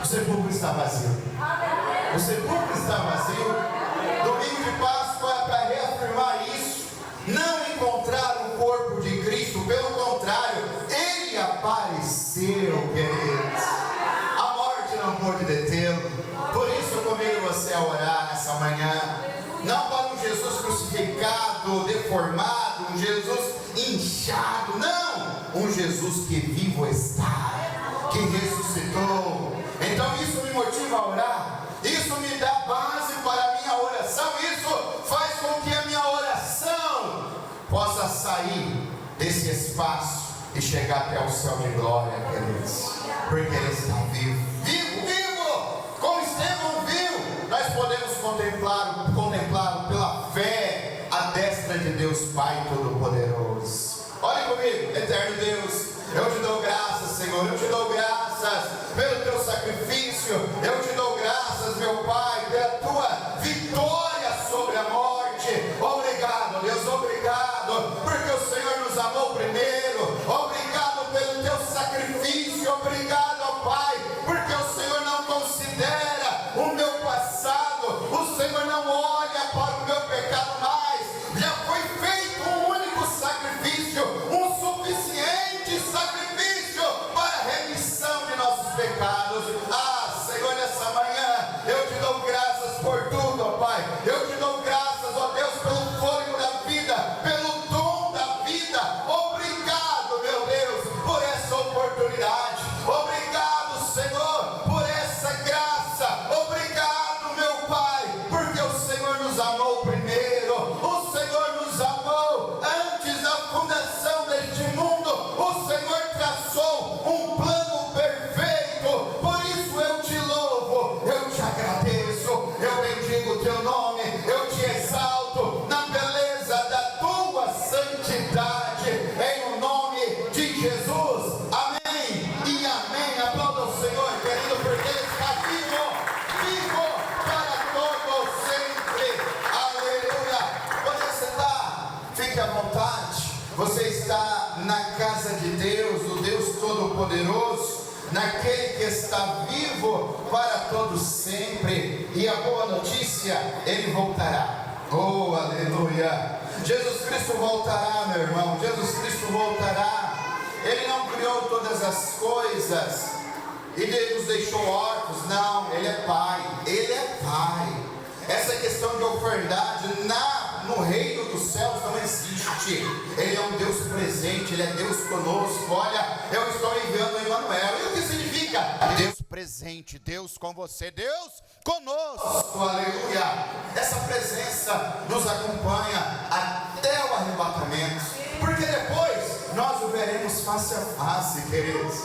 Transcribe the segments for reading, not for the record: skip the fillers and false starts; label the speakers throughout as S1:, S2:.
S1: sepulcro está vazio. O sepulcro está vazio. Domingo de Páscoa é para reafirmar isso. Não encontrar o corpo de Cristo, pelo contrário, Ele apareceu, queridos. A morte não pôde detê-lo. Por isso eu convido você a orar nessa manhã. Não para um Jesus crucificado, deformado, um Jesus inchado, não, um Jesus que vivo está, que ressuscitou. Então isso me motiva a orar, isso me dá base para a minha oração, isso faz com que a minha oração possa sair desse espaço e chegar até o céu de glória, queridos, porque Ele está vivo, vivo, vivo, como Estevão viu. Nós podemos contemplá-lo pela fé à destra de Deus Pai Todo-Poderoso. Olhe comigo, eterno Deus, eu te dou graças, Senhor, eu te dou graças pelo teu sacrifício, eu te dou graças, meu Pai, pela tua vitória sobre a morte. Obrigado, Deus, obrigado, porque o Senhor nos amou primeiro. Obrigado pelo teu sacrifício, obrigado, ó Pai, porque o Senhor não considera o meu passado, o Senhor não olha para o meu pecado mais. Já foi feito um único sacrifício, um suficiente sacrifício para a remissão de nossos pecados. Ah, Senhor, nessa manhã eu te dou graças por tudo, ó Pai. Eu te dou graças, ó Deus, pelo fôlego da vida, pelo dom da vida. Obrigado, meu Deus, por essa oportunidade. Obrigado, Senhor, por essa graça. Obrigado, meu Pai, porque o Senhor nos amou primeiro. O Senhor nos amou antes da fundação deste mundo. O Senhor traçou um plano perfeito. Por isso eu te louvo, eu te agradeço, eu bendigo o teu nome, eu te exalto na beleza da tua santidade, em o nome de Jesus. Amém e amém. Aplauda o Senhor, querido, porque Ele está vivo, vivo para todo sempre. Aleluia. Onde você está? Fique à vontade. Você está na casa de Deus, o Deus Todo-Poderoso, naquele que está vivo para todos sempre. E a boa notícia, Ele voltará. Oh, aleluia. Jesus Cristo voltará, meu irmão. Jesus Cristo voltará. Ele não criou todas as coisas e Ele nos deixou órfãos. Não, Ele é Pai. Ele é Pai. Essa questão de orfandade no reino dos céus não existe. Ele é um Deus presente, Ele é Deus conosco. Olha, eu estou enviando o Emmanuel. E o que significa? Deus presente, Deus com você, Deus conosco. Aleluia. Essa presença nos acompanha até o arrebatamento, porque depois nós o veremos face a face, queridos.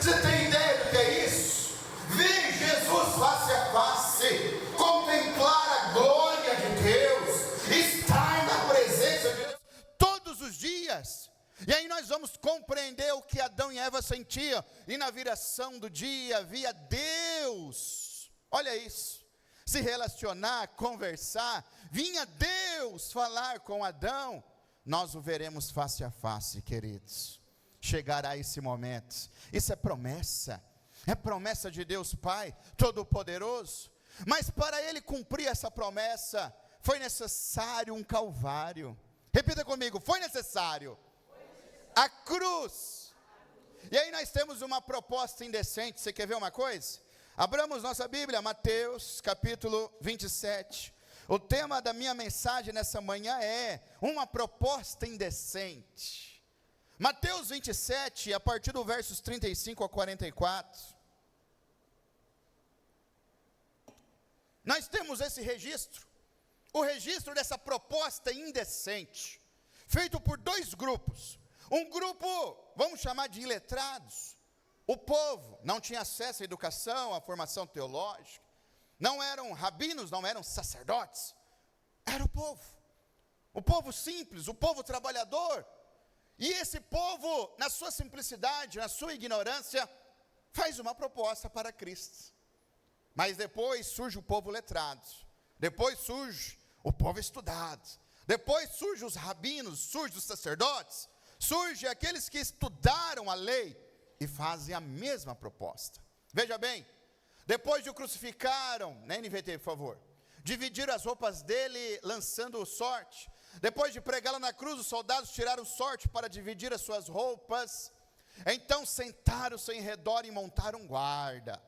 S1: Você tem ideia do que é isso? Ver Jesus face a face, contemplar a glória de Deus, estar na presença de Deus todos os dias. E aí nós vamos compreender o que Adão e Eva sentiam, e na viração do dia via Deus, olha isso, se relacionar, conversar, vinha Deus falar com Adão. Nós o veremos face a face, queridos. Chegará esse momento. Isso é promessa de Deus Pai Todo-Poderoso. Mas para Ele cumprir essa promessa, foi necessário um Calvário. Repita comigo, foi necessário a cruz. E aí nós temos uma proposta indecente. Você quer ver uma coisa? Abramos nossa Bíblia, Mateus capítulo 27. O tema da minha mensagem nessa manhã é uma proposta indecente. Mateus 27, a partir do versos 35 a 44. Nós temos esse registro, o registro dessa proposta indecente, feito por dois grupos. Um grupo, vamos chamar de iletrados. O povo não tinha acesso à educação, à formação teológica, não eram rabinos, não eram sacerdotes, era o povo simples, o povo trabalhador. E esse povo, na sua simplicidade, na sua ignorância, faz uma proposta para Cristo. Mas depois surge o povo letrado, depois surge o povo estudado, depois surge os rabinos, surge os sacerdotes, surge aqueles que estudaram a lei e fazem a mesma proposta. Veja bem, Depois de o crucificaram, né, NVT, por favor, dividiram as roupas dele, lançando sorte. Depois de pregá-lo na cruz, os soldados tiraram sorte para dividir as suas roupas. Então sentaram-se em redor e montaram guarda.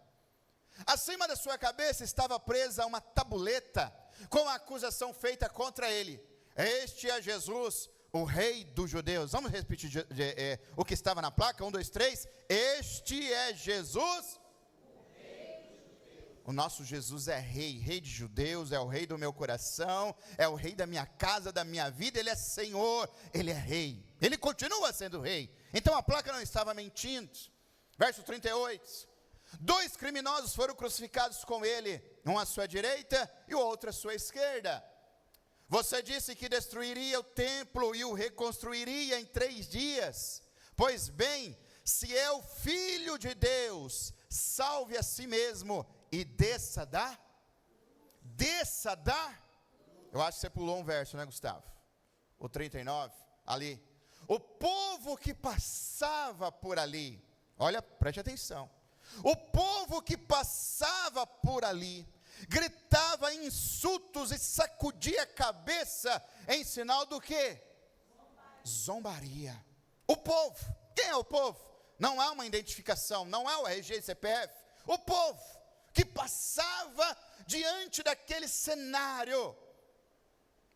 S1: Acima da sua cabeça estava presa uma tabuleta com a acusação feita contra ele: este é Jesus, o rei dos judeus. Vamos repetir o que estava na placa? 1, 2, 3. Este é Jesus. O nosso Jesus é rei, rei de judeus, é o rei do meu coração, é o rei da minha casa, da minha vida. Ele é Senhor, ele é rei, ele continua sendo rei. Então a placa não estava mentindo. Verso 38, 2 criminosos foram crucificados com ele, um à sua direita e o outro à sua esquerda. Você disse que destruiria o templo e o reconstruiria em 3 dias. Pois bem, se é o Filho de Deus, salve a si mesmo e desça da. Eu acho que você pulou um verso, né, Gustavo? O 39, ali. O povo que passava por ali, olha, preste atenção. O povo que passava por ali gritava insultos e sacudia a cabeça em sinal do quê? Zombaria. O povo, quem é o povo? Não há uma identificação, não há o RG e CPF. O povo que passava diante daquele cenário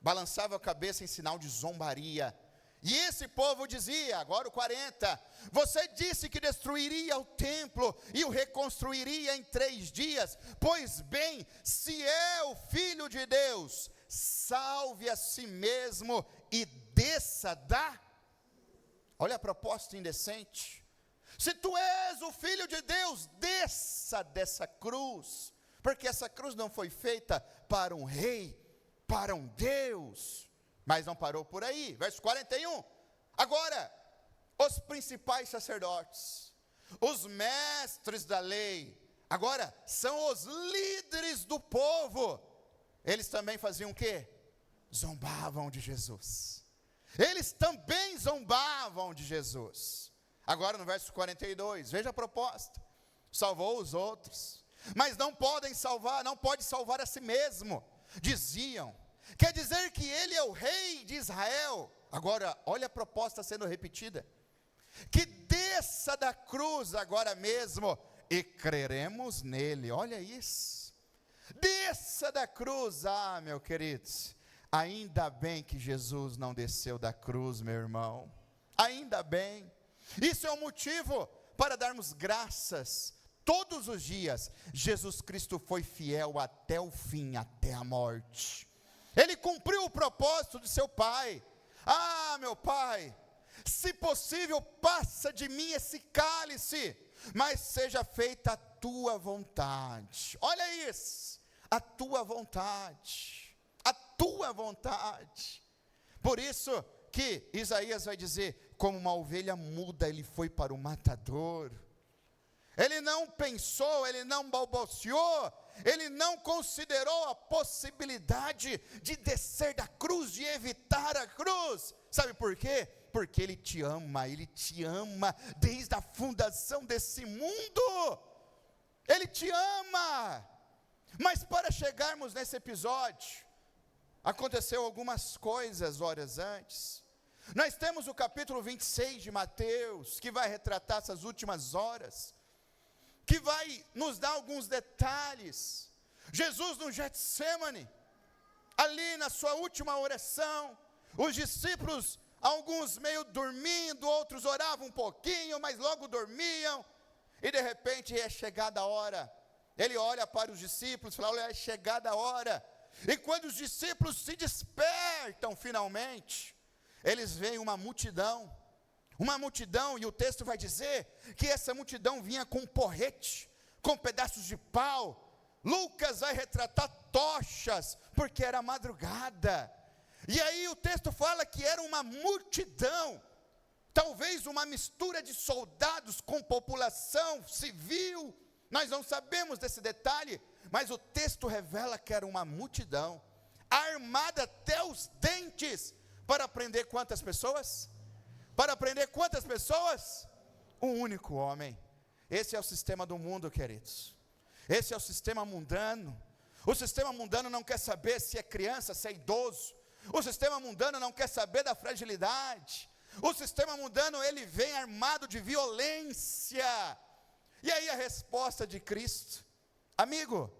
S1: balançava a cabeça em sinal de zombaria. E esse povo dizia, agora o 40, você disse que destruiria o templo e o reconstruiria em 3 dias, pois bem, se é o Filho de Deus, salve a si mesmo e desça da. Olha a proposta indecente. Se tu és o Filho de Deus, desça dessa cruz, porque essa cruz não foi feita para um rei, para um Deus. Mas não parou por aí, verso 41, agora, os principais sacerdotes, os mestres da lei, agora, são os líderes do povo, eles também faziam o quê? Zombavam de Jesus, eles também zombavam de Jesus. Agora no verso 42, veja a proposta, salvou os outros, mas não pode salvar a si mesmo, diziam. Quer dizer que ele é o rei de Israel. Agora, olha a proposta sendo repetida. Que desça da cruz agora mesmo e creremos nele. Olha isso. Desça da cruz. Ah, meu querido, ainda bem que Jesus não desceu da cruz, meu irmão. Ainda bem. Isso é um motivo para darmos graças. Todos os dias, Jesus Cristo foi fiel até o fim, até a morte. Ele cumpriu o propósito de seu Pai. Ah, meu Pai, se possível, passa de mim esse cálice, mas seja feita a tua vontade. Olha isso, a tua vontade, a tua vontade. Por isso que Isaías vai dizer, como uma ovelha muda, ele foi para o matador. Ele não pensou, ele não balbuciou, ele não considerou a possibilidade de descer da cruz, de evitar a cruz. Sabe por quê? Porque ele te ama desde a fundação desse mundo. Ele te ama. Mas para chegarmos nesse episódio, aconteceu algumas coisas horas antes. Nós temos o capítulo 26 de Mateus, que vai retratar essas últimas horas, que vai nos dar alguns detalhes. Jesus no Getsemane, ali na sua última oração, os discípulos, alguns meio dormindo, outros oravam um pouquinho, mas logo dormiam, e de repente é chegada a hora, ele olha para os discípulos e fala, olha, é chegada a hora, e quando os discípulos se despertam finalmente, eles veem uma multidão, e o texto vai dizer que essa multidão vinha com porrete, com pedaços de pau. Lucas vai retratar tochas, porque era madrugada, e aí o texto fala que era uma multidão, talvez uma mistura de soldados com população civil, nós não sabemos desse detalhe, mas o texto revela que era uma multidão, armada até os dentes, para prender quantas pessoas? Para prender quantas pessoas? Um único homem. Esse é o sistema do mundo, queridos.
S2: Esse é o sistema mundano. O sistema mundano não quer saber se é criança, se é idoso. O sistema mundano não quer saber da fragilidade. O sistema mundano, ele vem armado de violência. E aí a resposta de Cristo: amigo,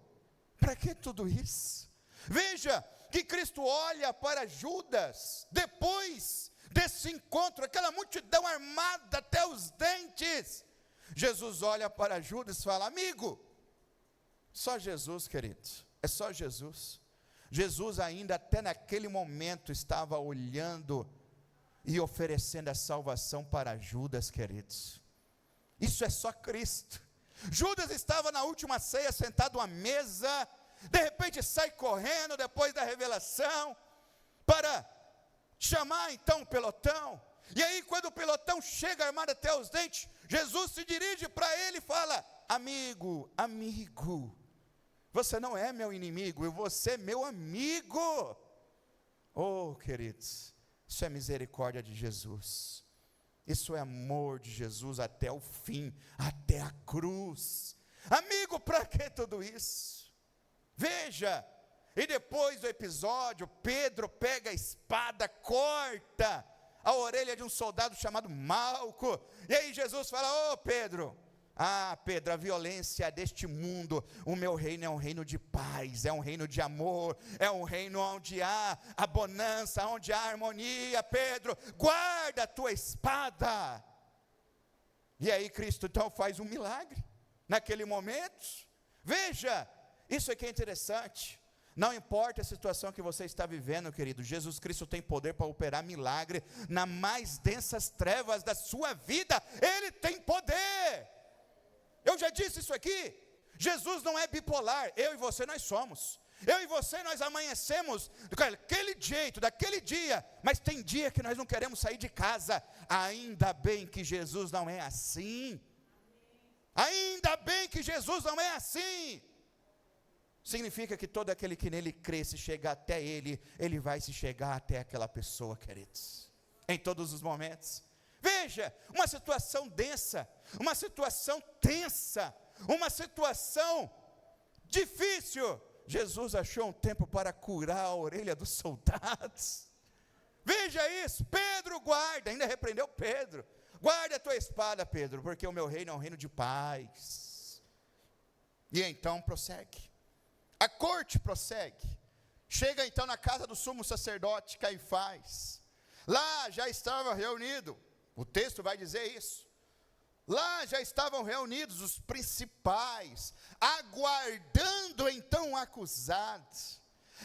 S2: para que tudo isso? Veja que Cristo olha para Judas, depois desse encontro, aquela multidão armada até os dentes. Jesus olha para Judas e fala: amigo, só Jesus, querido, é só Jesus. Jesus ainda até naquele momento estava olhando e oferecendo a salvação para Judas, queridos. Isso é só Cristo. Judas estava na última ceia, sentado à mesa, de repente sai correndo depois da revelação, para chamar então o pelotão. E aí quando o pelotão chega armado até os dentes, Jesus se dirige para ele e fala: amigo, você não é meu inimigo, você é meu amigo. Oh, queridos, isso é misericórdia de Jesus. Isso é amor de Jesus até o fim, até a cruz. Amigo, para que tudo isso? Veja, e depois do episódio, Pedro pega a espada, corta a orelha de um soldado chamado Malco. E aí Jesus fala: ô Pedro, Pedro, a violência deste mundo, o meu reino é um reino de paz, é um reino de amor, é um reino onde há a bonança, onde há harmonia. Pedro, guarda a tua espada. E aí Cristo então faz um milagre, naquele momento. Veja, isso aqui é interessante. Não importa a situação que você está vivendo, querido, Jesus Cristo tem poder para operar milagre nas mais densas trevas da sua vida. Ele tem poder. Eu já disse isso aqui. Jesus não é bipolar. Eu e você nós somos. Eu e você nós amanhecemos daquele jeito, daquele dia, mas tem dia que nós não queremos sair de casa. Ainda bem que Jesus não é assim. Ainda bem que Jesus não é assim. Significa que todo aquele que nele crê, se chegar até ele, ele vai se chegar até aquela pessoa, queridos, em todos os momentos. Veja, uma situação densa, uma situação tensa, uma situação difícil. Jesus achou um tempo para curar a orelha dos soldados. Veja isso, Pedro guarda, ainda repreendeu Pedro: guarda a tua espada, Pedro, porque o meu reino é um reino de paz. E então prossegue. A corte prossegue. Chega então na casa do sumo sacerdote Caifás. Lá já estava reunido, o texto vai dizer isso. Lá já estavam reunidos os principais, aguardando então o acusado.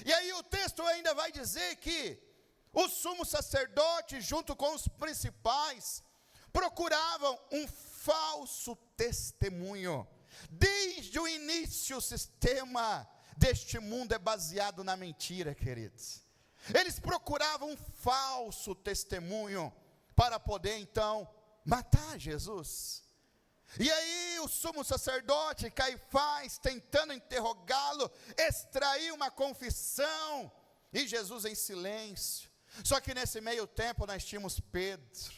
S2: E aí o texto ainda vai dizer que o sumo sacerdote, junto com os principais, procuravam um falso testemunho. Desde o início, o sistema deste mundo é baseado na mentira, queridos. Eles procuravam um falso testemunho para poder então matar Jesus. E aí o sumo sacerdote Caifás, tentando interrogá-lo, extrair uma confissão, e Jesus em silêncio. Só que nesse meio tempo nós tínhamos Pedro.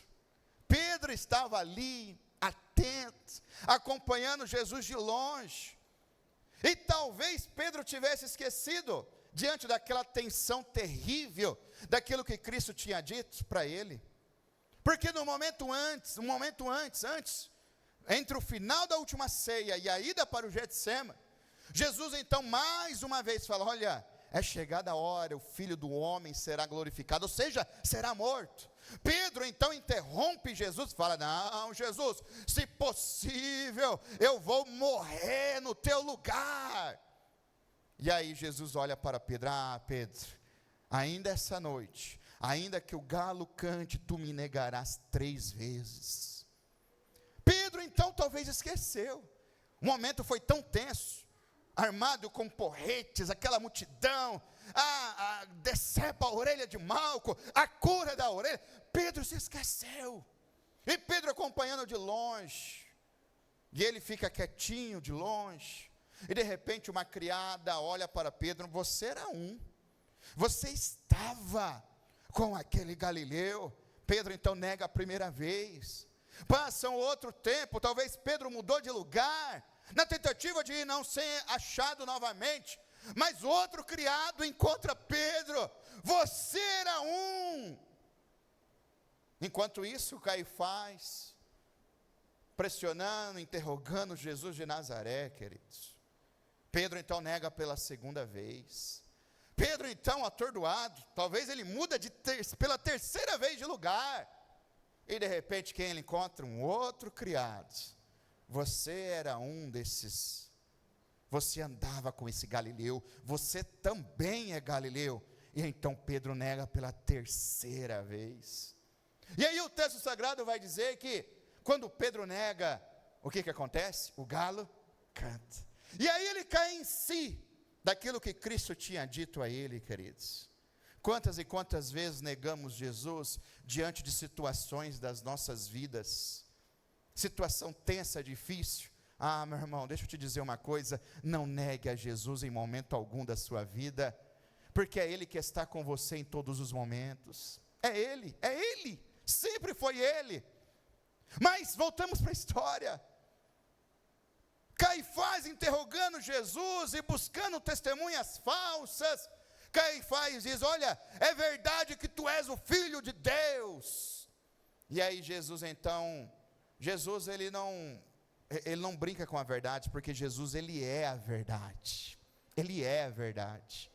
S2: Pedro estava ali, atento, acompanhando Jesus de longe. E talvez Pedro tivesse esquecido, diante daquela tensão terrível, daquilo que Cristo tinha dito para ele. Porque no momento antes, entre o final da última ceia e a ida para o Getsêmani, Jesus então mais uma vez fala: olha, é chegada a hora, o Filho do Homem será glorificado, ou seja, será morto. Pedro então interrompe Jesus e fala: não, Jesus, se possível, eu vou morrer no teu lugar. E aí Jesus olha para Pedro: Pedro, ainda essa noite, ainda que o galo cante, tu me negarás 3 vezes. Pedro então talvez esqueceu. O momento foi tão tenso, armado com porretes, aquela multidão, decepa a orelha de Malco, a cura da orelha. Pedro se esqueceu, e Pedro acompanhando de longe, e ele fica quietinho de longe, e de repente uma criada olha para Pedro: você era você estava com aquele Galileu. Pedro então nega a primeira vez. Passa um outro tempo, talvez Pedro mudou de lugar, na tentativa de não ser achado novamente. Mas outro criado encontra Pedro: você era um. Enquanto isso, Caifás, pressionando, interrogando Jesus de Nazaré, queridos. Pedro então nega pela segunda vez. Pedro então, atordoado, talvez ele muda pela terceira vez de lugar. E de repente quem ele encontra? Um outro criado. Você era um desses. Você andava com esse Galileu. Você também é Galileu. E então Pedro nega pela terceira vez. E aí o texto sagrado vai dizer que quando Pedro nega, o que acontece? O galo canta. E aí ele cai em si daquilo que Cristo tinha dito a ele, queridos. Quantas e quantas vezes negamos Jesus diante de situações das nossas vidas? Situação tensa, difícil. Ah, meu irmão, deixa eu te dizer uma coisa: não negue a Jesus em momento algum da sua vida, porque é Ele que está com você em todos os momentos. É Ele, sempre foi Ele. Mas voltamos para a história. Caifás interrogando Jesus e buscando testemunhas falsas. Caifás diz: olha, é verdade que tu és o Filho de Deus. E aí Jesus então, ele não brinca com a verdade, porque Jesus ele é a verdade. Ele é a verdade.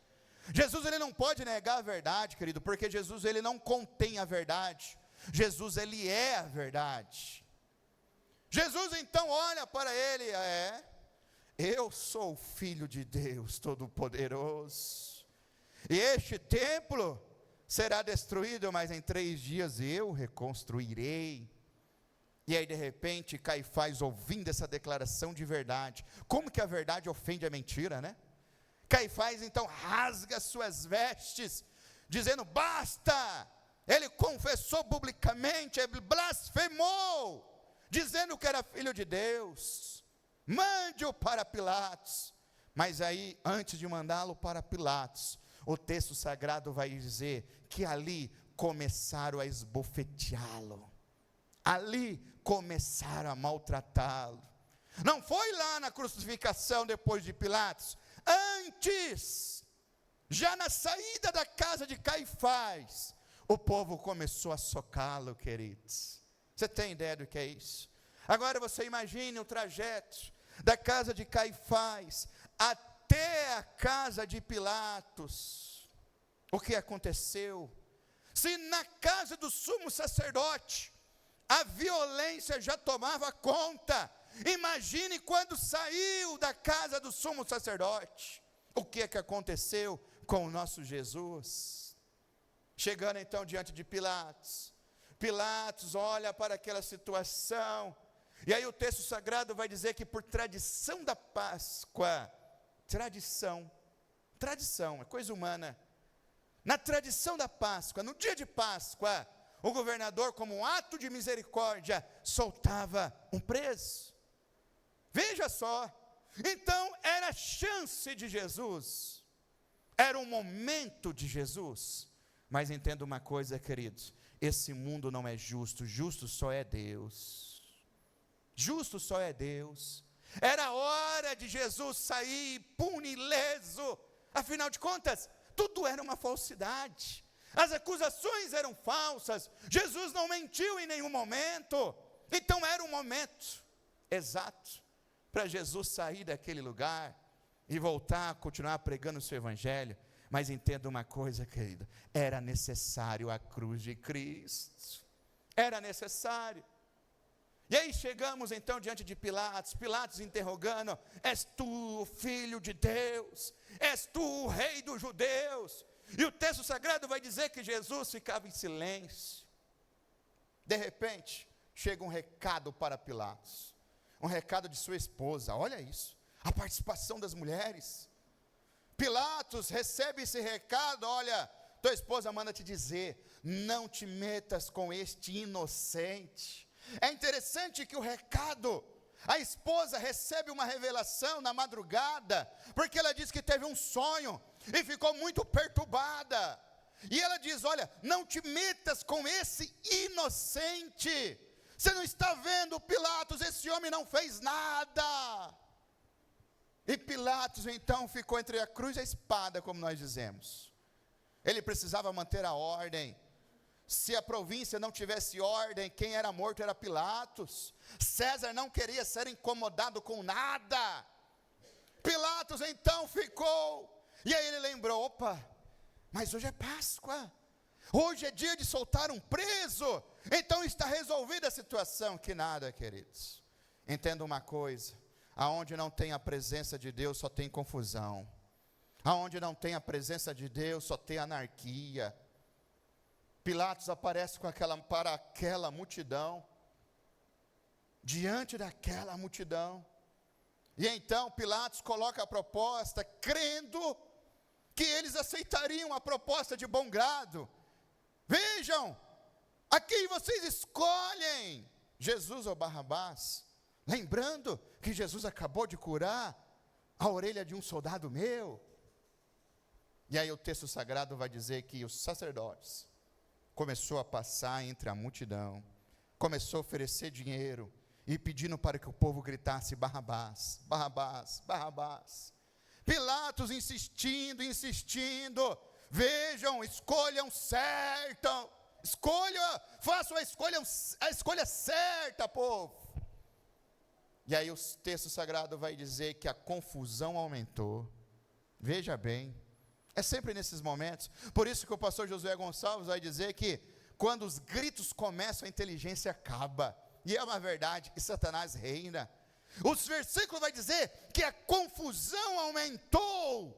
S2: Jesus ele não pode negar a verdade, querido, porque Jesus ele não contém a verdade. Jesus ele é a verdade. Jesus então olha para ele: eu sou o Filho de Deus Todo-Poderoso, e este templo será destruído, mas em 3 dias eu reconstruirei. E aí de repente Caifás, ouvindo essa declaração de verdade, como que a verdade ofende a mentira, né? Caifás então rasga suas vestes, dizendo: basta. Ele confessou publicamente, ele blasfemou, dizendo que era filho de Deus. Mande-o para Pilatos. Mas aí, antes de mandá-lo para Pilatos, o texto sagrado vai dizer que ali começaram a esbofeteá-lo. Ali começaram a maltratá-lo. Não foi lá na crucificação depois de Pilatos. Antes, já na saída da casa de Caifás, o povo começou a socá-lo, queridos. Você tem ideia do que é isso? Agora você imagine o trajeto da casa de Caifás até a casa de Pilatos. O que aconteceu? Se na casa do sumo sacerdote a violência já tomava conta, imagine quando saiu da casa do sumo sacerdote. O que é que aconteceu com o nosso Jesus? Chegando então diante de Pilatos, Pilatos olha para aquela situação, e aí o texto sagrado vai dizer que por tradição da Páscoa, tradição, é coisa humana, na tradição da Páscoa, no dia de Páscoa, o governador, como um ato de misericórdia, soltava um preso. Veja só, então era a chance de Jesus, era um momento de Jesus. Mas entenda uma coisa, queridos: esse mundo não é justo, justo só é Deus. Justo só é Deus. Era hora de Jesus sair impune, ileso. Afinal de contas, tudo era uma falsidade. As acusações eram falsas. Jesus não mentiu em nenhum momento. Então era um momento exato para Jesus sair daquele lugar e voltar a continuar pregando o seu evangelho. Mas entenda uma coisa, querido: era necessário a cruz de Cristo. Era necessário. E aí chegamos então diante de Pilatos, Pilatos interrogando: és tu o Filho de Deus? És tu o Rei dos Judeus? E o texto sagrado vai dizer que Jesus ficava em silêncio. De repente, chega um recado para Pilatos, um recado de sua esposa. Olha isso, a participação das mulheres. Pilatos recebe esse recado: olha, tua esposa manda te dizer, não te metas com este inocente. É interessante que o recado, a esposa recebe uma revelação na madrugada, porque ela diz que teve um sonho e ficou muito perturbada. E ela diz: olha, não te metas com esse inocente. Você não está vendo, Pilatos, esse homem não fez nada. E Pilatos então ficou entre a cruz e a espada, como nós dizemos. Ele precisava manter a ordem. Se a província não tivesse ordem, quem era morto era Pilatos. César não queria ser incomodado com nada. Pilatos então ficou. E aí ele lembrou: opa, mas hoje é Páscoa. Hoje é dia de soltar um preso. Então está resolvida a situação. Que nada, queridos. Entenda uma coisa: aonde não tem a presença de Deus, só tem confusão. Aonde não tem a presença de Deus, só tem anarquia. Pilatos aparece para aquela multidão, diante daquela multidão. E então Pilatos coloca a proposta, crendo que eles aceitariam a proposta de bom grado. Vejam, a quem vocês escolhem? Jesus ou Barrabás? Lembrando que Jesus acabou de curar a orelha de um soldado meu. E aí o texto sagrado vai dizer que os sacerdotes começou a passar entre a multidão, começou a oferecer dinheiro e pedindo para que o povo gritasse: Barrabás, Barrabás, Barrabás. Pilatos insistindo, vejam, escolham certo, façam a escolha certa, povo. E aí o texto sagrado vai dizer que a confusão aumentou. Veja bem, é sempre nesses momentos. Por isso que o pastor Josué Gonçalves vai dizer que quando os gritos começam, a inteligência acaba. E é uma verdade, e Satanás reina. Os versículos vai dizer que a confusão aumentou.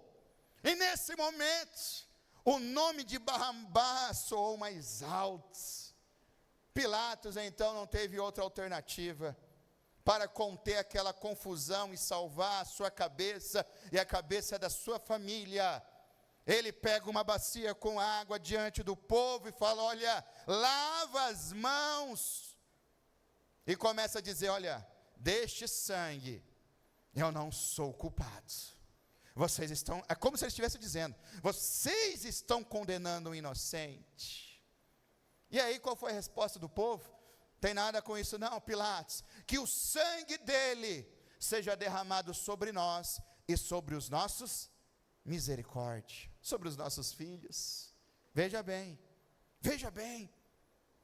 S2: E nesse momento, o nome de Barrabás soou mais alto. Pilatos então não teve outra alternativa para conter aquela confusão e salvar a sua cabeça e a cabeça da sua família. Ele pega uma bacia com água diante do povo e fala: olha, lava as mãos. E começa a dizer: olha, deste sangue eu não sou culpado. Vocês estão, é como se ele estivesse dizendo: vocês estão condenando o inocente. E aí qual foi a resposta do povo? Tem nada com isso não, Pilatos. Que o sangue dele seja derramado sobre nós e sobre os nossos, misericórdia, sobre os nossos filhos. Veja bem,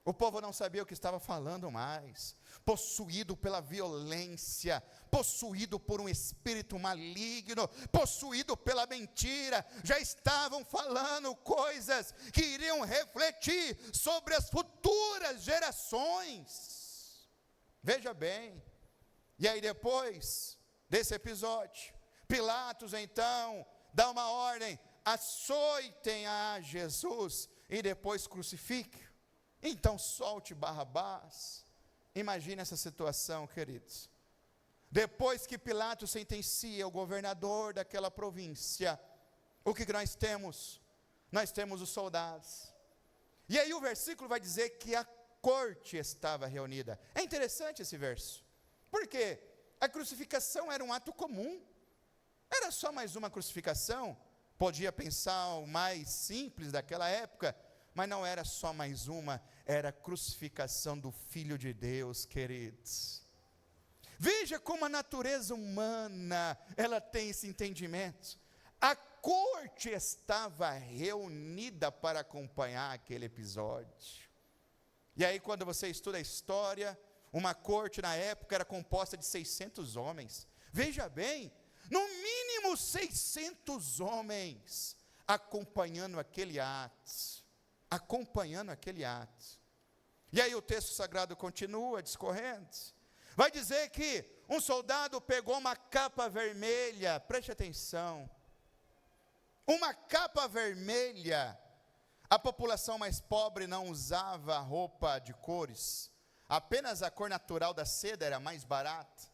S2: o povo não sabia o que estava falando mais, possuído pela violência, possuído por um espírito maligno, possuído pela mentira, já estavam falando coisas que iriam refletir sobre as futuras gerações. Veja bem, e aí depois desse episódio, Pilatos então dá uma ordem: açoitem a Jesus e depois crucifiquem. Então solte Barrabás. Imagine essa situação, queridos. Depois que Pilatos sentencia o governador daquela província, o que nós temos? Nós temos os soldados. E aí o versículo vai dizer que a corte estava reunida. É interessante esse verso. Por quê? A crucificação era um ato comum. Era só mais uma crucificação. Podia pensar o mais simples daquela época, mas não era só mais uma, era a crucificação do Filho de Deus, queridos. Veja como a natureza humana, ela tem esse entendimento. A corte estava reunida para acompanhar aquele episódio. E aí quando você estuda a história, uma corte na época era composta de 600 homens. Veja bem, no mínimo 600 homens acompanhando aquele ato. E aí o texto sagrado continua discorrendo. Vai dizer que um soldado pegou uma capa vermelha, preste atenção. Uma capa vermelha. A população mais pobre não usava roupa de cores. Apenas a cor natural da seda era mais barata.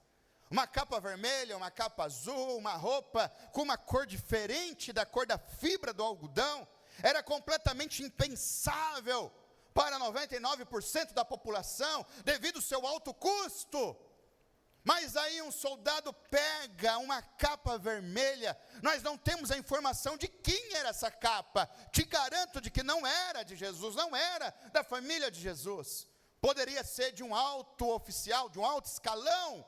S2: Uma capa vermelha, uma capa azul, uma roupa com uma cor diferente da cor da fibra do algodão, era completamente impensável para 99% da população, devido ao seu alto custo. Mas aí um soldado pega uma capa vermelha, nós não temos a informação de quem era essa capa, te garanto de que não era de Jesus, não era da família de Jesus, poderia ser de um alto oficial, de um alto escalão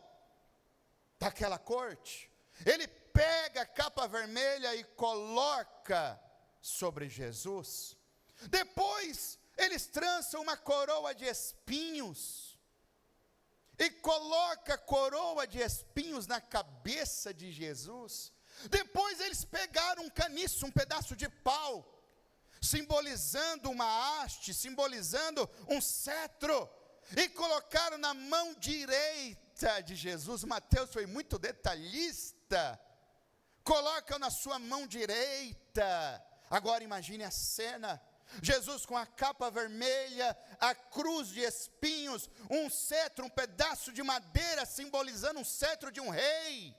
S2: daquela corte. Ele pega a capa vermelha e coloca sobre Jesus. Depois eles trançam uma coroa de espinhos e coloca a coroa de espinhos na cabeça de Jesus. Depois eles pegaram um caniço, um pedaço de pau, simbolizando uma haste, simbolizando um cetro, e colocaram na mão direita de Jesus. Mateus foi muito detalhista. Colocam na sua mão direita. Agora imagine a cena: Jesus com a capa vermelha, a cruz de espinhos, um cetro, um pedaço de madeira simbolizando um cetro de um rei.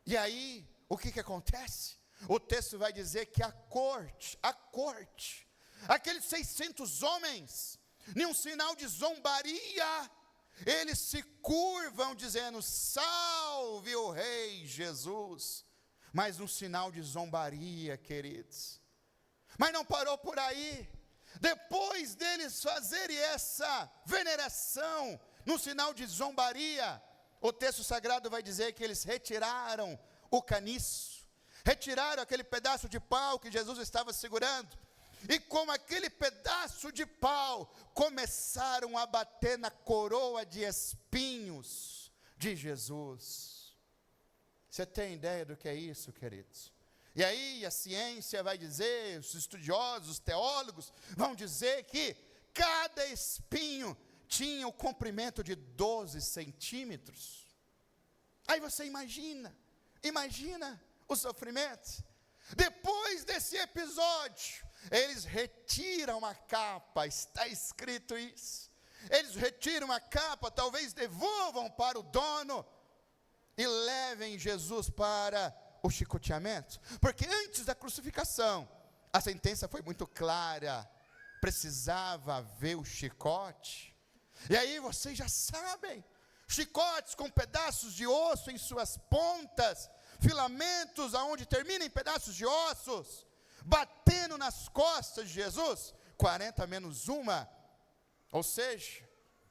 S2: E aí, o que acontece? O texto vai dizer que a corte, aqueles 600 homens, em um sinal de zombaria, eles se curvam dizendo: salve o rei Jesus. Mas um sinal de zombaria, queridos. Mas não parou por aí. Depois deles fazerem essa veneração, no sinal de zombaria, o texto sagrado vai dizer que eles retiraram o caniço, retiraram aquele pedaço de pau que Jesus estava segurando, e com aquele pedaço de pau, começaram a bater na coroa de espinhos de Jesus. Você tem ideia do que é isso, queridos? E aí a ciência vai dizer, os estudiosos, os teólogos, vão dizer que cada espinho tinha o comprimento de 12 centímetros. Aí você imagina o sofrimento. Depois desse episódio, eles retiram a capa, está escrito isso. Eles retiram a capa, talvez devolvam para o dono, e levem Jesus para o chicoteamento, porque antes da crucificação, a sentença foi muito clara, precisava haver o chicote. E aí vocês já sabem, chicotes com pedaços de osso em suas pontas, filamentos aonde terminam em pedaços de ossos, batendo nas costas de Jesus, 40 menos 1, ou seja,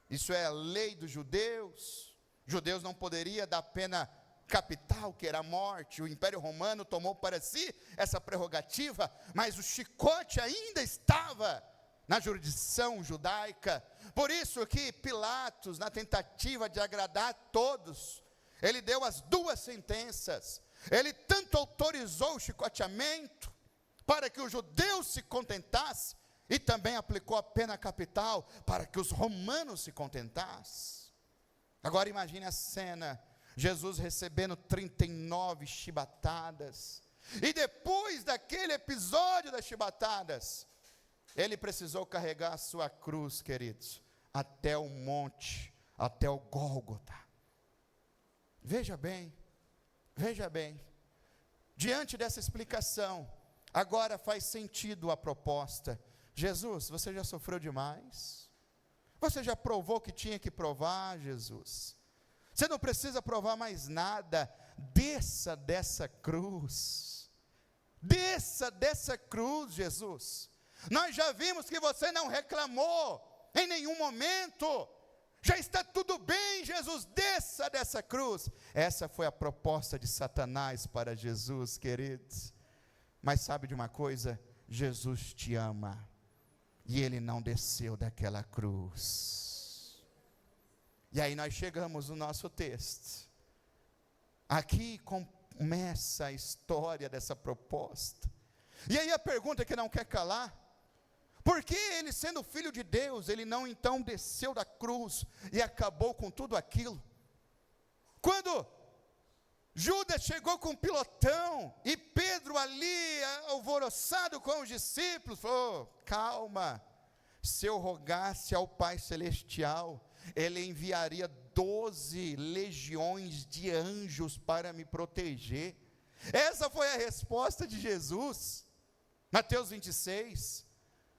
S2: isso é a lei dos judeus. Judeus não poderiam dar pena capital, que era a morte. O Império Romano tomou para si essa prerrogativa, mas o chicote ainda estava na jurisdição judaica. Por isso que Pilatos, na tentativa de agradar a todos, ele deu as duas sentenças. Ele tanto autorizou o chicoteamento para que os judeus se contentassem, e também aplicou a pena capital para que os romanos se contentassem. Agora imagine a cena, Jesus recebendo 39 chibatadas, e depois daquele episódio das chibatadas, ele precisou carregar a sua cruz, queridos, até o monte, até o Gólgota. Veja bem, diante dessa explicação, agora faz sentido a proposta. Jesus, você já sofreu demais? Você já provou o que tinha que provar, Jesus? Você não precisa provar mais nada. Desça dessa cruz. Desça dessa cruz, Jesus. Nós já vimos que você não reclamou em nenhum momento. Já está tudo bem, Jesus, desça dessa cruz. Essa foi a proposta de Satanás para Jesus, queridos. Mas sabe de uma coisa? Jesus te ama. E ele não desceu daquela cruz. E aí nós chegamos no nosso texto. Aqui começa a história dessa proposta. E aí a pergunta que não quer calar: por que ele, sendo filho de Deus, ele não então desceu da cruz e acabou com tudo aquilo? Quando Judas chegou com um pilotão, e Pedro ali, alvoroçado com os discípulos, falou: calma, se eu rogasse ao Pai Celestial, Ele enviaria 12 legiões de anjos para me proteger. Essa foi a resposta de Jesus, Mateus 26,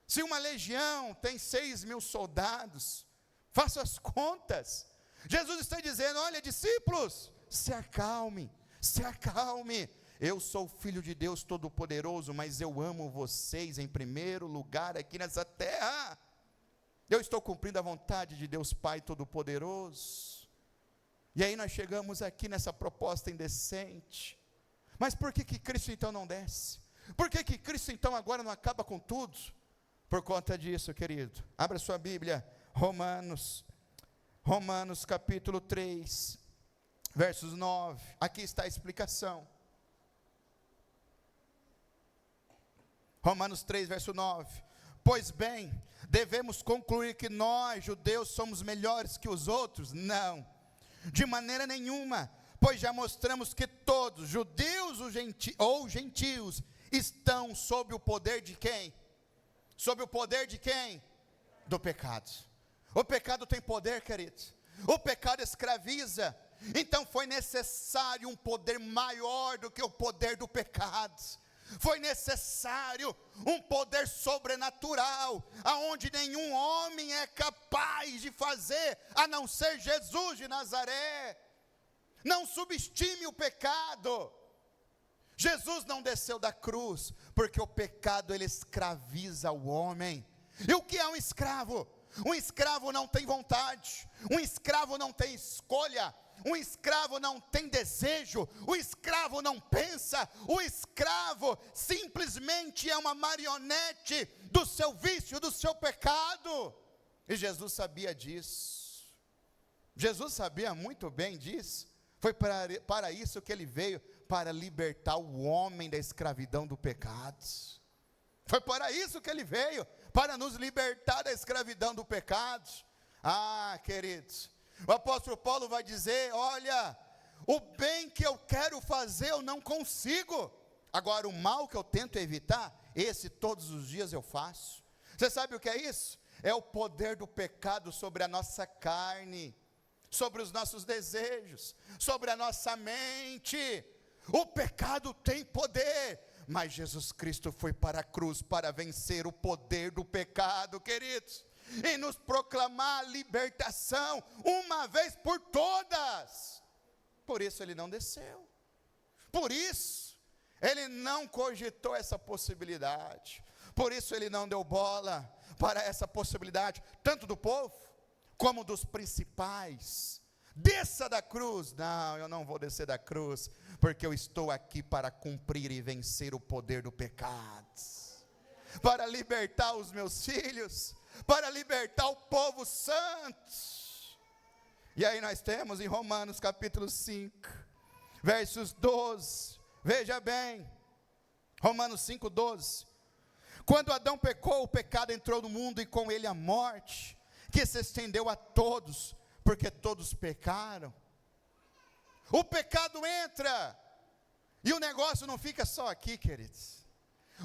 S2: se uma legião tem 6.000 soldados, faça as contas, Jesus está dizendo: olha, discípulos, se acalme, eu sou o Filho de Deus Todo-Poderoso, mas eu amo vocês em primeiro lugar aqui nessa terra, eu estou cumprindo a vontade de Deus Pai Todo-Poderoso. E aí nós chegamos aqui nessa proposta indecente. Mas por que Cristo então não desce? Por que Cristo então agora não acaba com tudo? Por conta disso, querido. Abra sua Bíblia, Romanos capítulo 3, versos 9. Aqui está a explicação. Romanos 3, verso 9. Pois bem, devemos concluir que nós, judeus, somos melhores que os outros? Não, de maneira nenhuma, pois já mostramos que todos, judeus ou gentios, estão sob o poder de quem? Sob o poder de quem? Do pecado. O pecado tem poder, queridos. O pecado escraviza. Então foi necessário um poder maior do que o poder do pecado. Foi necessário um poder sobrenatural, aonde nenhum homem é capaz de fazer, a não ser Jesus de Nazaré. Não subestime o pecado. Jesus não desceu da cruz, porque o pecado ele escraviza o homem. E o que é um escravo? Um escravo não tem vontade, um escravo não tem escolha, um escravo não tem desejo, o escravo não pensa, o escravo simplesmente é uma marionete do seu vício, do seu pecado. E Jesus sabia disso. Jesus sabia muito bem disso. Foi para isso que ele veio, para libertar o homem da escravidão do pecado. Foi para isso que ele veio, para nos libertar da escravidão do pecado. Ah, queridos, o apóstolo Paulo vai dizer: olha, o bem que eu quero fazer eu não consigo, agora o mal que eu tento evitar, esse todos os dias eu faço. Você sabe o que é isso? É o poder do pecado sobre a nossa carne, sobre os nossos desejos, sobre a nossa mente. O pecado tem poder, mas Jesus Cristo foi para a cruz para vencer o poder do pecado, queridos, e nos proclamar a libertação uma vez por todas. Por isso ele não desceu, por isso ele não cogitou essa possibilidade, por isso ele não deu bola para essa possibilidade, tanto do povo como dos principais. Desça da cruz. Não, eu não vou descer da cruz, porque eu estou aqui para cumprir e vencer o poder do pecado, para libertar os meus filhos, para libertar o povo santo. E aí nós temos em Romanos capítulo 5, versos 12, veja bem, Romanos 5, 12, quando Adão pecou, o pecado entrou no mundo e com ele a morte, que se estendeu a todos, porque todos pecaram. O pecado entra, e o negócio não fica só aqui, queridos.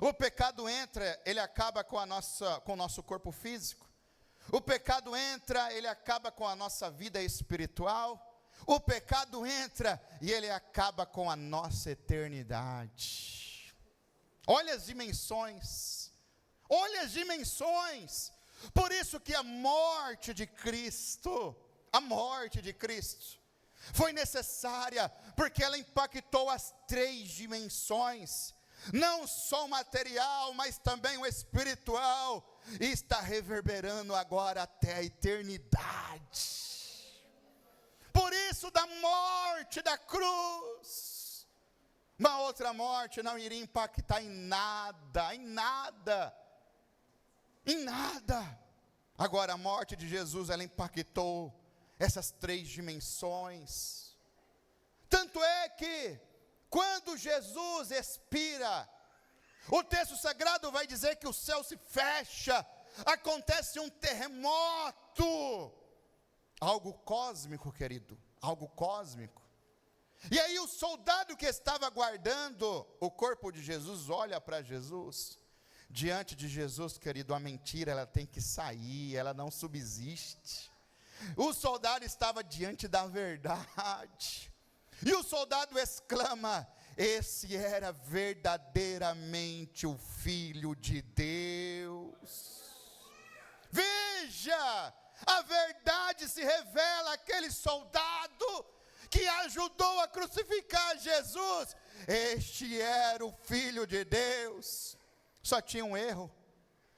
S2: O pecado entra, ele acaba com o nosso corpo físico. O pecado entra, ele acaba com a nossa vida espiritual. O pecado entra e ele acaba com a nossa eternidade. Olha as dimensões. Olha as dimensões. Por isso que a morte de Cristo foi necessária, porque ela impactou as 3 dimensões, não só o material, mas também o espiritual, e está reverberando agora até a eternidade. Por isso da morte da cruz, uma outra morte não iria impactar em nada, em nada. Agora a morte de Jesus, ela impactou essas 3 dimensões. Tanto é que quando Jesus expira, o texto sagrado vai dizer que o céu se fecha, acontece um terremoto, algo cósmico, querido, algo cósmico. E aí o soldado que estava guardando o corpo de Jesus olha para Jesus. Diante de Jesus, querido, a mentira ela tem que sair, ela não subsiste. O soldado estava diante da verdade, e o soldado exclama: esse era verdadeiramente o Filho de Deus. Veja, a verdade se revela àquele soldado que ajudou a crucificar Jesus. Este era o Filho de Deus. Só tinha um erro: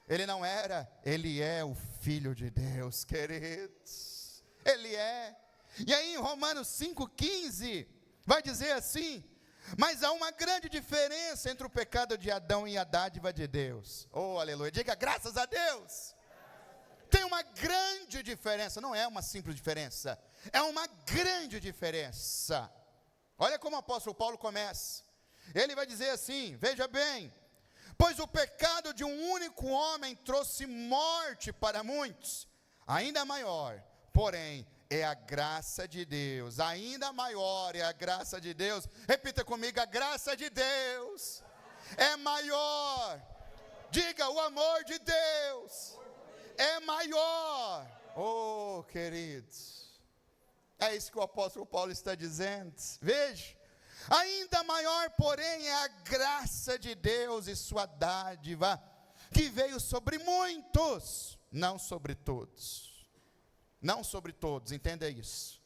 S2: ele não era, ele é o Filho de Deus, queridos. Ele é. E aí em Romanos 5,15, vai dizer assim: mas há uma grande diferença entre o pecado de Adão e a dádiva de Deus. Oh, aleluia, diga graças a Deus. Tem uma grande diferença, não é uma simples diferença, é uma grande diferença. Olha como o apóstolo Paulo começa, ele vai dizer assim, veja bem: pois o pecado de um único homem trouxe morte para muitos, ainda maior, porém, é a graça de Deus, ainda maior é a graça de Deus. Repita comigo: a graça de Deus é maior. Diga: o amor de Deus é maior. Oh, queridos, é isso que o apóstolo Paulo está dizendo. Veja, ainda maior, porém, é a graça de Deus e sua dádiva, que veio sobre muitos, não sobre todos. Não sobre todos, entenda isso.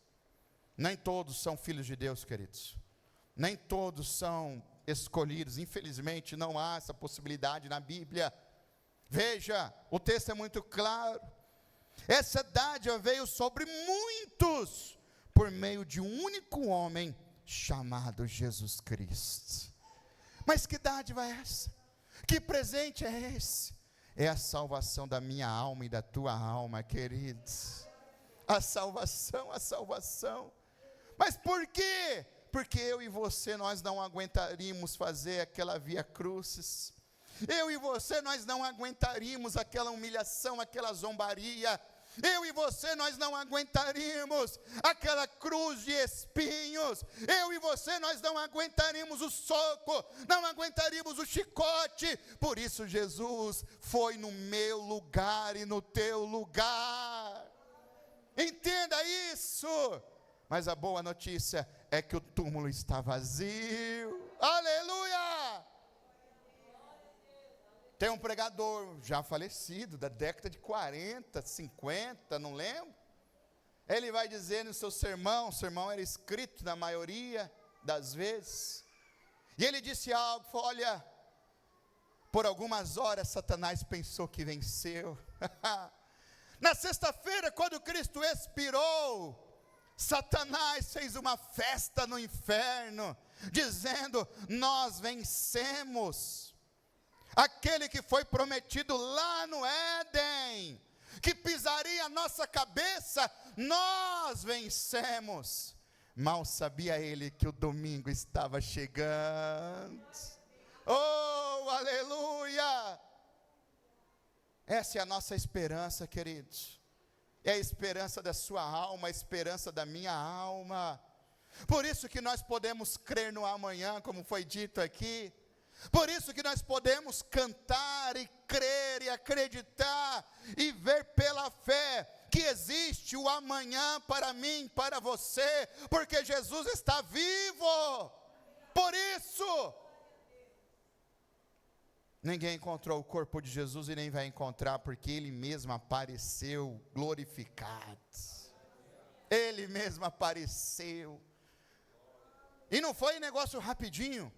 S2: Nem todos são filhos de Deus, queridos. Nem todos são escolhidos. Infelizmente, não há essa possibilidade na Bíblia. Veja, o texto é muito claro. Essa dádiva veio sobre muitos, por meio de um único homem, chamado Jesus Cristo. Mas que dádiva é essa? Que presente é esse? É a salvação da minha alma e da tua alma, queridos. A salvação, a salvação. Mas por quê? Porque eu e você, nós não aguentaríamos fazer aquela via crucis. Eu e você, nós não aguentaríamos aquela humilhação, aquela zombaria. Eu e você, nós não aguentaríamos aquela cruz de espinhos. Eu e você, nós não aguentaríamos o soco, não aguentaríamos o chicote. Por isso Jesus foi no meu lugar e no teu lugar. Entenda isso. Mas a boa notícia é que o túmulo está vazio. Aleluia! Tem um pregador já falecido, da década de 40, 50, não lembro. Ele vai dizer no seu sermão, o sermão era escrito na maioria das vezes. E ele disse algo, olha, por algumas horas Satanás pensou que venceu. Na sexta-feira, quando Cristo expirou, Satanás fez uma festa no inferno, dizendo: nós vencemos. Aquele que foi prometido lá no Éden, que pisaria a nossa cabeça, nós vencemos. Mal sabia ele que o domingo estava chegando. Oh, aleluia! Essa é a nossa esperança, queridos. É a esperança da sua alma, a esperança da minha alma. Por isso que nós podemos crer no amanhã, como foi dito aqui. Por isso que nós podemos cantar e crer e acreditar e ver pela fé que existe o amanhã para mim, para você, porque Jesus está vivo. Por isso, ninguém encontrou o corpo de Jesus e nem vai encontrar, porque Ele mesmo apareceu glorificado. Ele mesmo apareceu. E não foi negócio rapidinho,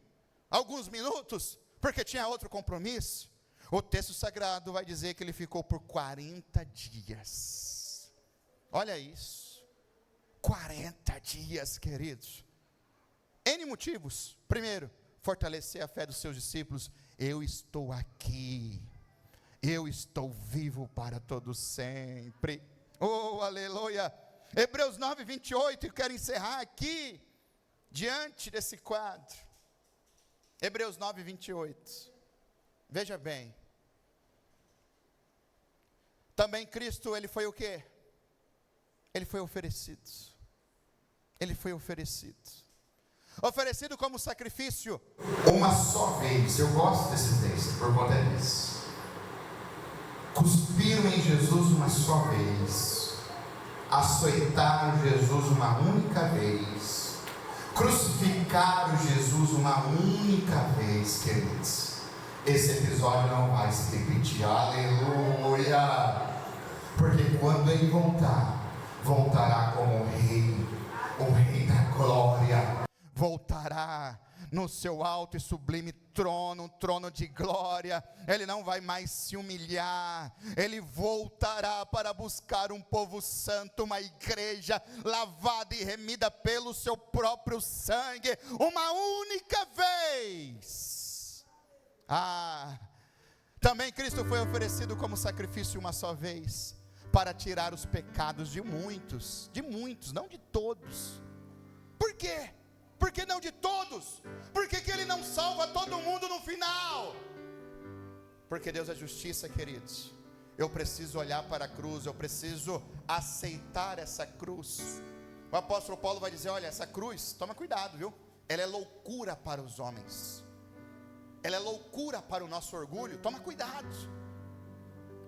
S2: alguns minutos, porque tinha outro compromisso. O texto sagrado vai dizer que Ele ficou por 40 dias. Olha isso, 40 dias, queridos. N motivos. Primeiro, fortalecer a fé dos seus discípulos. Eu estou aqui, eu estou vivo para todo sempre. Oh, aleluia. Hebreus 9, 28, eu quero encerrar aqui, diante desse quadro. Hebreus 9, 28, veja bem. Também Cristo, Ele foi o quê? Ele foi oferecido. Ele foi oferecido. Oferecido como sacrifício
S1: uma só vez. Eu gosto desse texto por conta disso. Cuspiram em Jesus uma só vez, açoitaram Jesus uma única vez, crucificaram Jesus uma única vez, queridos. Esse episódio não vai se repetir, aleluia, porque quando Ele voltar, voltará como o Rei da glória,
S2: voltará no seu alto e sublime trono, um trono de glória. Ele não vai mais se humilhar, ele voltará para buscar um povo santo, uma igreja lavada e remida pelo seu próprio sangue, uma única vez. Também Cristo foi oferecido como sacrifício uma só vez, para tirar os pecados de muitos, não de todos. Por quê? Por que não de todos? Por que ele não salva todo mundo no final? Porque Deus é justiça, queridos. Eu preciso olhar para a cruz, eu preciso aceitar essa cruz. O apóstolo Paulo vai dizer, olha, essa cruz, toma cuidado, viu? Ela é loucura para os homens. Ela é loucura para o nosso orgulho, toma cuidado.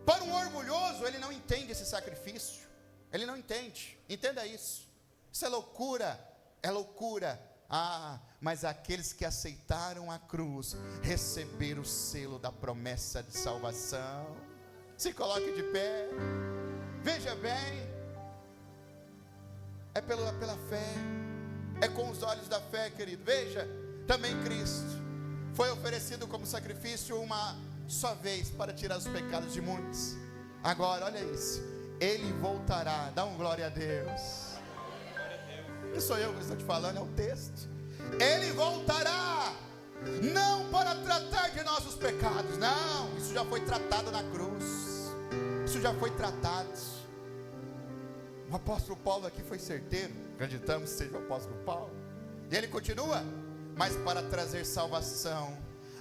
S2: Para um orgulhoso, ele não entende esse sacrifício. Ele não entende, entenda isso. Isso é loucura, é loucura. Mas aqueles que aceitaram a cruz, receberam o selo da promessa de salvação. Se coloque de pé, veja bem, é pela fé, é com os olhos da fé, querido. Veja, também Cristo foi oferecido como sacrifício uma só vez, para tirar os pecados de muitos. Agora, olha isso, ele voltará, dá um glória a Deus. Não sou eu que estou te falando, é o texto. Ele voltará, não para tratar de nossos pecados, não, isso já foi tratado na cruz, isso já foi tratado. O apóstolo Paulo aqui foi certeiro, acreditamos que seja o apóstolo Paulo, e ele continua, mas para trazer salvação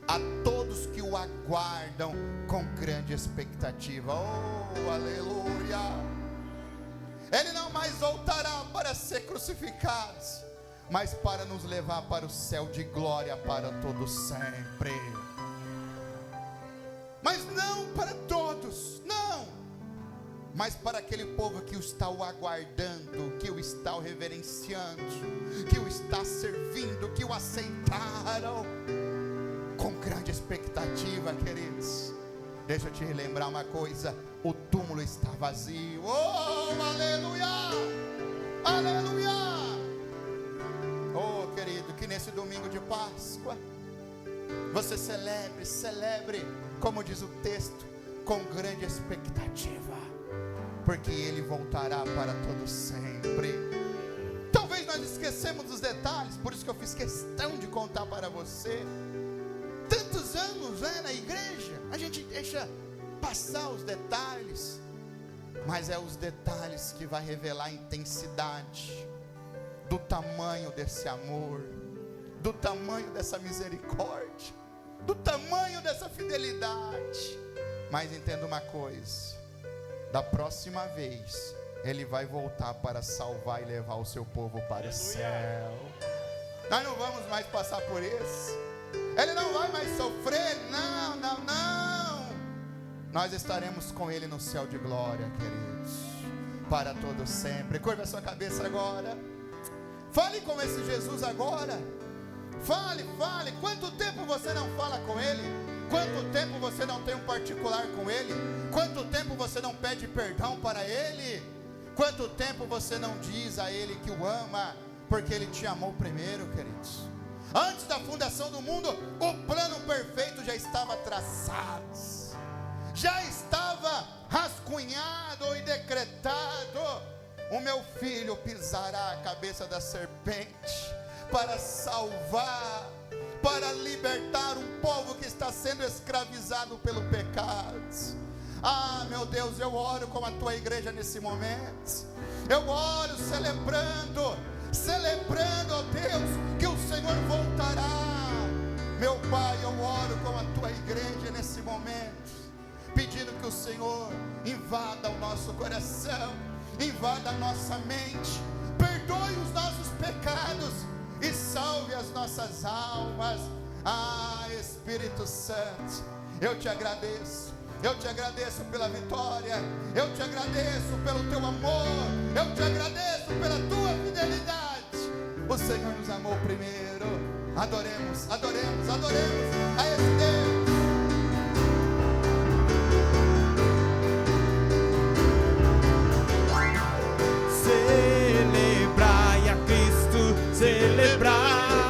S2: a todos que o aguardam com grande expectativa. Oh, aleluia! Ele não mais voltará para ser crucificado, mas para nos levar para o céu de glória para todo sempre. Mas não para todos, não, mas para aquele povo que o está o aguardando, que o está o reverenciando, que o está servindo, que o aceitaram com grande expectativa, queridos. Deixa eu te relembrar uma coisa, o túmulo está vazio. Oh, aleluia, aleluia. Oh, querido, que nesse domingo de Páscoa você celebre, como diz o texto, com grande expectativa, porque ele voltará para todo sempre. Talvez nós esquecemos dos detalhes, por isso que eu fiz questão de contar para você. Tantos anos na igreja, a gente deixa passar os detalhes, mas é os detalhes que vai revelar a intensidade do tamanho desse amor, do tamanho dessa misericórdia, do tamanho dessa fidelidade. Mas entenda uma coisa, da próxima vez ele vai voltar para salvar e levar o seu povo para o céu. Nós não vamos mais passar por isso, ele não vai mais sofrer, não, nós estaremos com ele no céu de glória, queridos, para todo sempre. Curva a sua cabeça agora, fale com esse Jesus agora, fale, quanto tempo você não fala com ele? Quanto tempo você não tem um particular com ele? Quanto tempo você não pede perdão para ele? Quanto tempo você não diz a ele que o ama, porque ele te amou primeiro, queridos? Antes da fundação do mundo, o plano perfeito já estava traçado, já estava rascunhado e decretado. O meu filho pisará a cabeça da serpente para salvar, para libertar um povo que está sendo escravizado pelo pecado. Meu Deus, eu oro com a tua igreja nesse momento. Eu oro celebrando, ó Deus, que o Senhor voltará. Meu Pai, eu oro com a tua igreja nesse momento, pedindo que o Senhor invada o nosso coração, invada a nossa mente, perdoe os nossos pecados e salve as nossas almas. Espírito Santo, eu te agradeço pela vitória, eu te agradeço pelo teu amor, eu te agradeço pela tua fidelidade. O Senhor nos amou primeiro. Adoremos a esse Deus.
S3: Celebrai a Cristo, celebrai.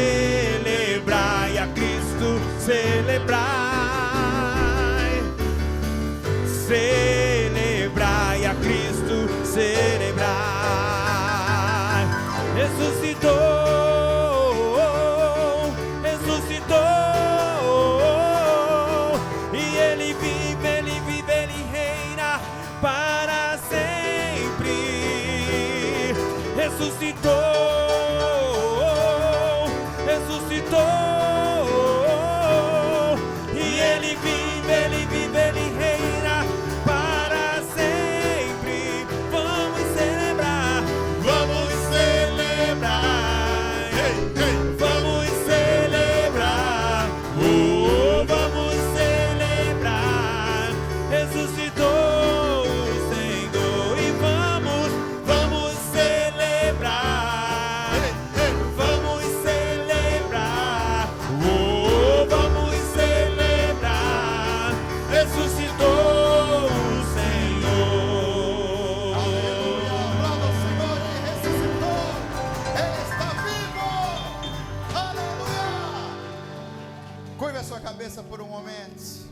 S3: Celebrai a Cristo, celebrai. Celebrai a Cristo, celebrai. Ressuscitou, ressuscitou, e Ele vive, Ele reina para sempre. Ressuscitou, e Ele vive, Ele reina para sempre. Vamos celebrar, vamos celebrar, vamos celebrar, oh, vamos celebrar. Ressuscitou o Senhor e vamos celebrar, vamos celebrar, oh, vamos celebrar. Ressuscitou o Senhor.
S1: Aleluia, aplauda o Senhor, Ele ressuscitou, Ele está vivo, aleluia. Curva a sua cabeça por um momento,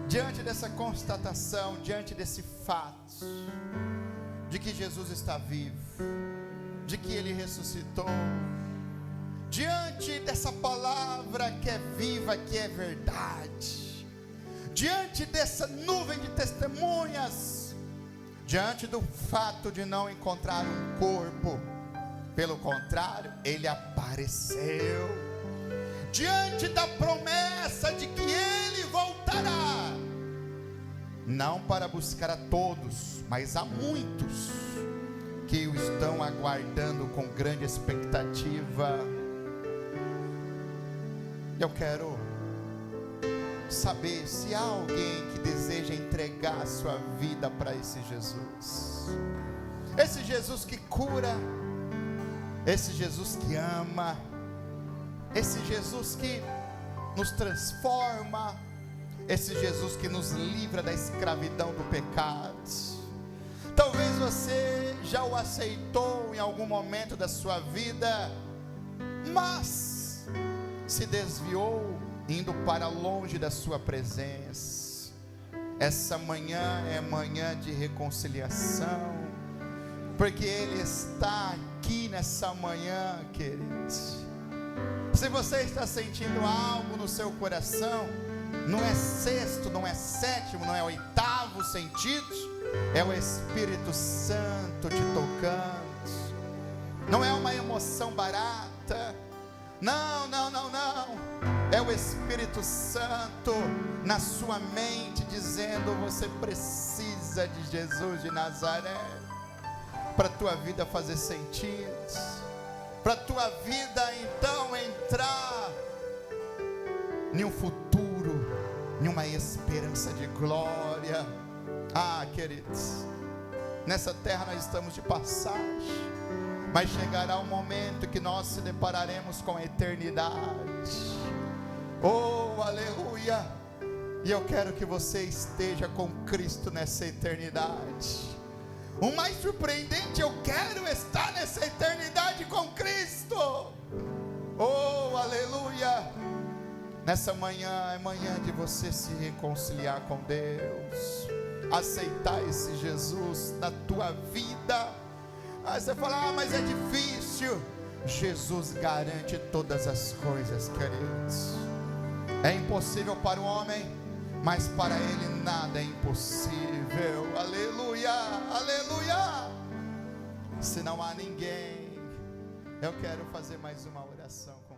S1: diante dessa constatação, diante desse fato, de que Jesus está vivo, de que Ele ressuscitou, diante dessa palavra que é viva, que é verdade, diante dessa nuvem de testemunhas, diante do fato de não encontrar um corpo, pelo contrário, Ele apareceu, diante da promessa de que Ele voltará, não para buscar a todos, mas a muitos que o estão aguardando com grande expectativa. Eu quero saber se há alguém que deseja entregar a sua vida para esse Jesus que cura, esse Jesus que ama, esse Jesus que nos transforma, esse Jesus que nos livra da escravidão do pecado. Talvez você já o aceitou em algum momento da sua vida, mas se desviou, indo para longe da sua presença. Essa manhã é manhã de reconciliação, porque Ele está aqui nessa manhã, queridos. Se você está sentindo algo no seu coração, não é sexto, não é sétimo, não é oitavo sentido, é o Espírito Santo te tocando. Não é uma emoção barata, não, é o Espírito Santo na sua mente dizendo: você precisa de Jesus de Nazaré, para a tua vida fazer sentido, para a tua vida então entrar em um futuro, em uma esperança de glória. Ah, queridos, nessa terra nós estamos de passagem, mas chegará um momento que nós se depararemos com a eternidade. Oh, aleluia! E eu quero que você esteja com Cristo nessa eternidade. O mais surpreendente, eu quero estar nessa eternidade com Cristo.
S2: Nessa manhã é manhã de você se reconciliar com Deus, aceitar esse Jesus na tua vida. Aí você fala, mas é difícil. Jesus garante todas as coisas, queridos. É impossível para o homem, mas para Ele nada é impossível. Aleluia, aleluia. Se não há ninguém, eu quero fazer mais uma oração.